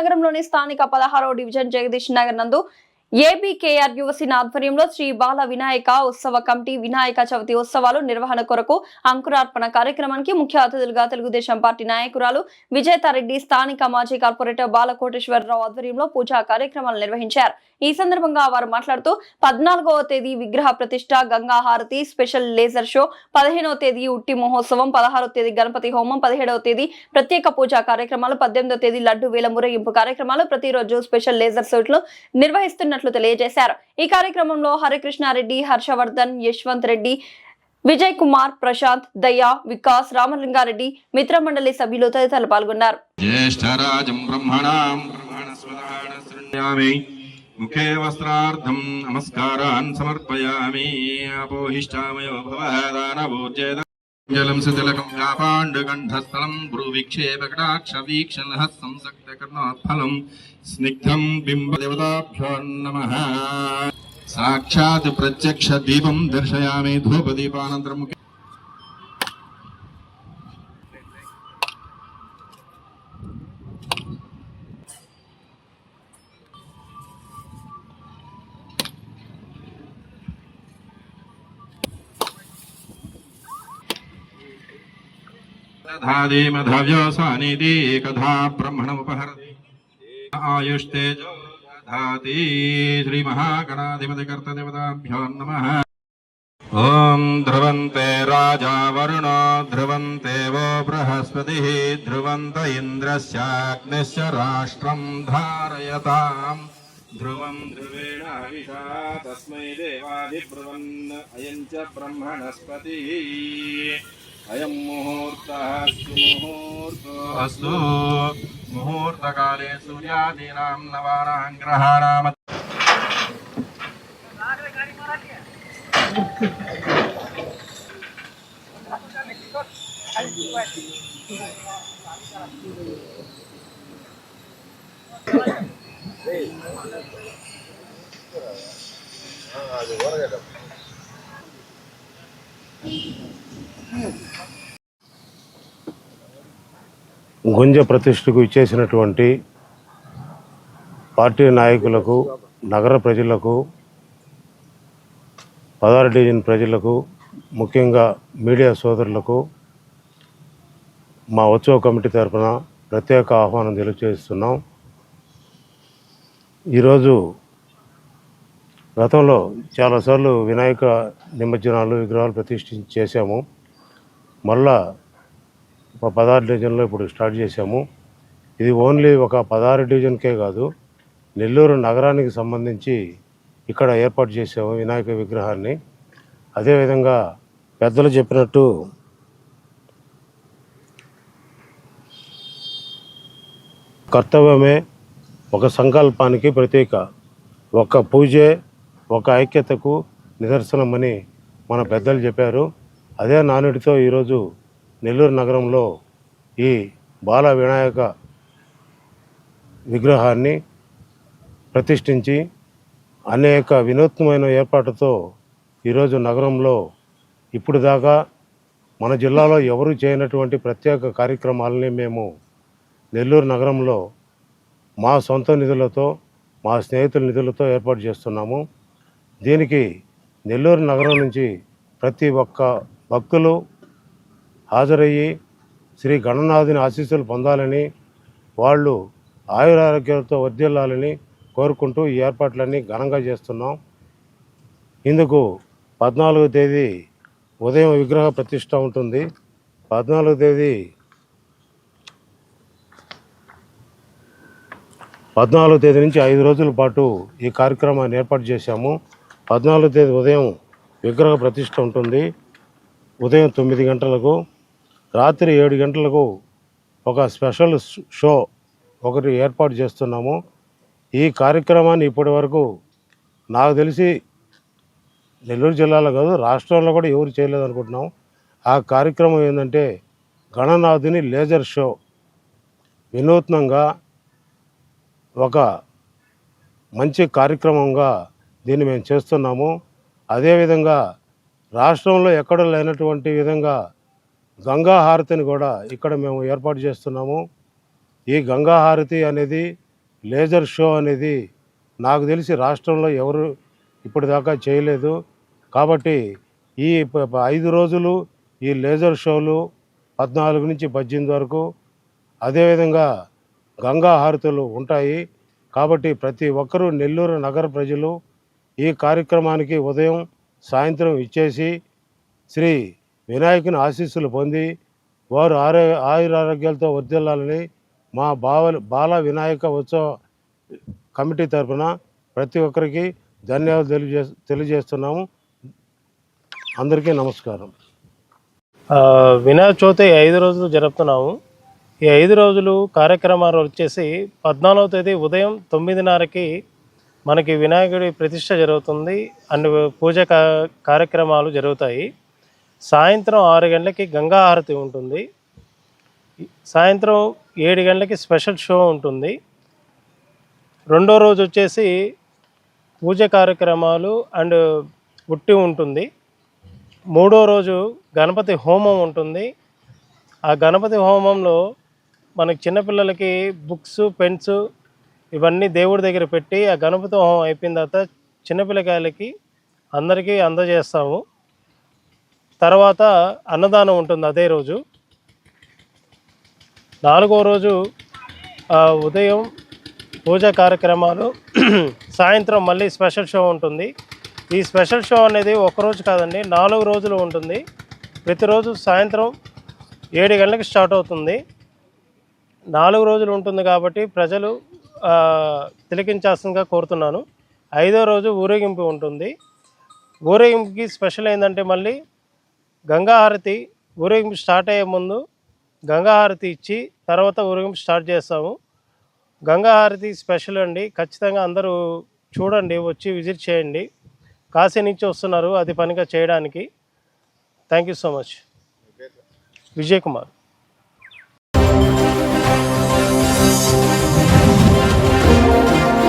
నగరంలోని స్థానిక 16వ డివిజన్ జగదీష్ నగర్ నందు ఏబీకేఆర్ యువసేన ఆధ్వర్యంలో శ్రీ బాల వినాయక ఉత్సవ కమిటీ వినాయక చవితి ఉత్సవాలు నిర్వహణ కొరకు అంకురార్పణ కార్యక్రమానికి ముఖ్య అతిథులుగా తెలుగుదేశం పార్టీ నాయకురాలు విజేతారెడ్డి, స్థానిక మాజీ కార్పొరేటర్ బాలకోటేశ్వరరావు ఆధ్వర్యంలో పూజా కార్యక్రమాలు నిర్వహించారు. ఈ సందర్భంగా వారు మాట్లాడుతూ 14వ తేదీ విగ్రహ ప్రతిష్ట, గంగా హారతి, స్పెషల్ లేజర్ షో, 15వ తేదీ ఉట్టి మహోత్సవం, 16వ తేదీ గణపతి హోమం, 17వ తేదీ ప్రత్యేక పూజా కార్యక్రమాలు, 18వ తేదీ లడ్డు వేల మురేగింపు కార్యక్రమాలు, ప్రతిరోజు స్పెషల్ లేజర్ షోట్లు నిర్వహిస్తున్నట్లు తెలియజేశారు. ఈ కార్యక్రమంలో హరికృష్ణారెడ్డి, హర్షవర్ధన్, యశ్వంత్ రెడ్డి, విజయ్ కుమార్, ప్రశాంత్, దయ్యా, వికాస్, రామలింగారెడ్డి, మిత్ర మండలి సభ్యులు తదితరులు పాల్గొన్నారు. मुखे वस्त्रार्थं नमस्कारान् समर्पयामि. अपोहिष्टामयो भवः दानवोज्येद जलं सुतिलकं व्यापाण्डकण्ठस्थलं भ्रुविक्षेपकटाक्षवीक्षणः संसक्तकर्णोत्फलं स्निग्धं बिम्बदेवताभ्यो नमः. साक्षात् प्रत्यक्षदीपं दर्शयामि. धूपदीपानन्तरं धादेमधव्यसानिति कथा ब्रह्मणमुपहरति आयुष्तेजो धाति श्रीमहागणाधिपतिकर्तदेवताभ्यो नमः. ॐ ध्रुवन्ते राजा वरुणो ध्रुवन्ते वो बृहस्पतिः ध्रुवन्त इन्द्रस्याग्निश्च राष्ट्रं धारयताम्. ध्रुवं ध्रुवेण हविषा तस्मै देवाधिब्रुवन् अयं च ब्रह्मणस्पतिः. अयं मुहूर्तस्तु मुहूर्तकाले सूर्यादीनां नवानां ग्रहाणां గుంజ ప్రతిష్ఠకు ఇచ్చేసినటువంటి పార్టీ నాయకులకు, నగర ప్రజలకు, 16 డివిజన్ ప్రజలకు, ముఖ్యంగా మీడియా సోదరులకు మా ఉత్సవ కమిటీ తరఫున ప్రత్యేక ఆహ్వానం తెలియజేస్తున్నాం. ఈరోజు గతంలో చాలాసార్లు వినాయక నిమజ్జనాలు, విగ్రహాలు ప్రతిష్ఠించి చేశాము. మళ్ళా 16 డివిజన్లో ఇప్పుడు స్టార్ట్ చేశాము. ఇది ఓన్లీ ఒక 16 డివిజన్కే కాదు, నెల్లూరు నగరానికి సంబంధించి ఇక్కడ ఏర్పాటు చేసాము వినాయక విగ్రహాన్ని. అదేవిధంగా పెద్దలు చెప్పినట్టు కర్తవ్యమే ఒక సంకల్పానికి ప్రతీక, ఒక పూజే ఒక ఐక్యతకు నిదర్శనమని మన పెద్దలు చెప్పారు. అదే నానుడితో ఈరోజు నెల్లూరు నగరంలో ఈ బాల వినాయక విగ్రహాన్ని ప్రతిష్ఠించి అనేక వినూత్నమైన ఏర్పాటుతో ఈరోజు నగరంలో ఇప్పుడు దాకా మన జిల్లాలో ఎవరు చేయనటువంటి ప్రత్యేక కార్యక్రమాలని మేము నెల్లూరు నగరంలో మా సొంత నిధులతో, మా స్నేహితుల నిధులతో ఏర్పాటు చేస్తున్నాము. దీనికి నెల్లూరు నగరం నుంచి ప్రతి ఒక్క భక్తులు హాజరయ్యి శ్రీ గణనాథుని ఆశీస్సులు పొందాలని, వాళ్ళు ఆయురారోగ్యాలతో వర్ధిల్లాలని కోరుకుంటూ ఈ ఏర్పాట్లన్నీ ఘనంగా చేస్తున్నాం. ఇందుకు 14వ తేదీ ఉదయం విగ్రహ ప్రతిష్ట ఉంటుంది. 14వ తేదీ నుంచి 5 రోజుల పాటు ఈ కార్యక్రమాన్ని ఏర్పాటు చేశాము. 14వ తేదీ ఉదయం విగ్రహ ప్రతిష్ట ఉంటుంది. ఉదయం 9 గంటలకు, రాత్రి 7 గంటలకు ఒక స్పెషల్ షో ఒకటి ఏర్పాటు చేస్తున్నాము. ఈ కార్యక్రమాన్ని ఇప్పటి వరకు నాకు తెలిసి నెల్లూరు జిల్లాలో కాదు, రాష్ట్రంలో కూడా ఎవరు చేయలేదనుకుంటున్నాం. ఆ కార్యక్రమం ఏంటంటే గణనాథుని లేజర్ షో. వినూత్నంగా ఒక మంచి కార్యక్రమంగా దీన్ని మేము చేస్తున్నాము. అదేవిధంగా రాష్ట్రంలో ఎక్కడ లేనటువంటి విధంగా గంగా హారతిని కూడా ఇక్కడ మేము ఏర్పాటు చేస్తున్నాము. ఈ గంగా హారతి అనేది లేజర్ షో అనేది నాకు తెలిసి రాష్ట్రంలో ఎవరు ఇప్పటిదాకా చేయలేదు. కాబట్టి ఈ 5 రోజులు ఈ లేజర్ షోలు 14 నుంచి 18 వరకు, అదేవిధంగా గంగా హారతులు ఉంటాయి. కాబట్టి ప్రతి ఒక్కరూ నెల్లూరు నగర ప్రజలు ఈ కార్యక్రమానికి ఉదయం సాయంత్రం ఇచ్చేసి శ్రీ వినాయకుని ఆశీస్సులు పొంది వారు ఆయురారోగ్యాలతో వర్ధిల్లాలని మా బాల వినాయక ఉత్సవ కమిటీ తరఫున ప్రతి ఒక్కరికి ధన్యవాదాలు తెలియజేస్తున్నాము. అందరికీ నమస్కారం. వినాయక చవితి 5 రోజులు జరుపుతున్నాము. ఈ 5 రోజులు కార్యక్రమాలు వచ్చేసి 14వ తేదీ ఉదయం 9:30కి మనకి వినాయకుడి ప్రతిష్ట జరుగుతుంది. అన్ని పూజ కార్యక్రమాలు జరుగుతాయి. సాయంత్రం 6 గంటలకి గంగా హారతి ఉంటుంది. సాయంత్రం 7 గంటలకి స్పెషల్ షో ఉంటుంది. రెండో రోజు వచ్చేసి పూజ కార్యక్రమాలు అండ్ ఉట్టి ఉంటుంది. మూడో రోజు గణపతి హోమం ఉంటుంది. ఆ గణపతి హోమంలో మనకి చిన్నపిల్లలకి బుక్స్, పెన్స్ ఇవన్నీ దేవుడి దగ్గర పెట్టి ఆ గణపతి హోమం అయిపోయిన తర్వాత చిన్నపిల్లకాయలకి అందరికీ అందజేస్తాము. తర్వాత అన్నదానం ఉంటుంది అదే రోజు. 4వ రోజు ఉదయం పూజా కార్యక్రమాలు, సాయంత్రం మళ్ళీ స్పెషల్ షో ఉంటుంది. ఈ స్పెషల్ షో అనేది ఒక్కరోజు కాదండి, 4 రోజులు ఉంటుంది. ప్రతిరోజు సాయంత్రం 7 గంటలకు స్టార్ట్ అవుతుంది. 4 రోజులు ఉంటుంది కాబట్టి ప్రజలు తిలకించాల్సిందిగా కోరుతున్నాను. 5వ రోజు ఊరేగింపు ఉంటుంది. ఊరేగింపుకి స్పెషల్ ఏంటంటే మళ్ళీ గంగా హారతి, ఊరేగింపు స్టార్ట్ అయ్యే ముందు గంగా హారతి ఇచ్చి తర్వాత ఊరేగింపు స్టార్ట్ చేస్తాము. గంగా హారతి స్పెషల్ అండి, ఖచ్చితంగా అందరూ చూడండి, వచ్చి విజిట్ చేయండి. కాశీ నుంచి వస్తున్నారు అది పనిగా చేయడానికి. Thank you so much. Vijay Kumar.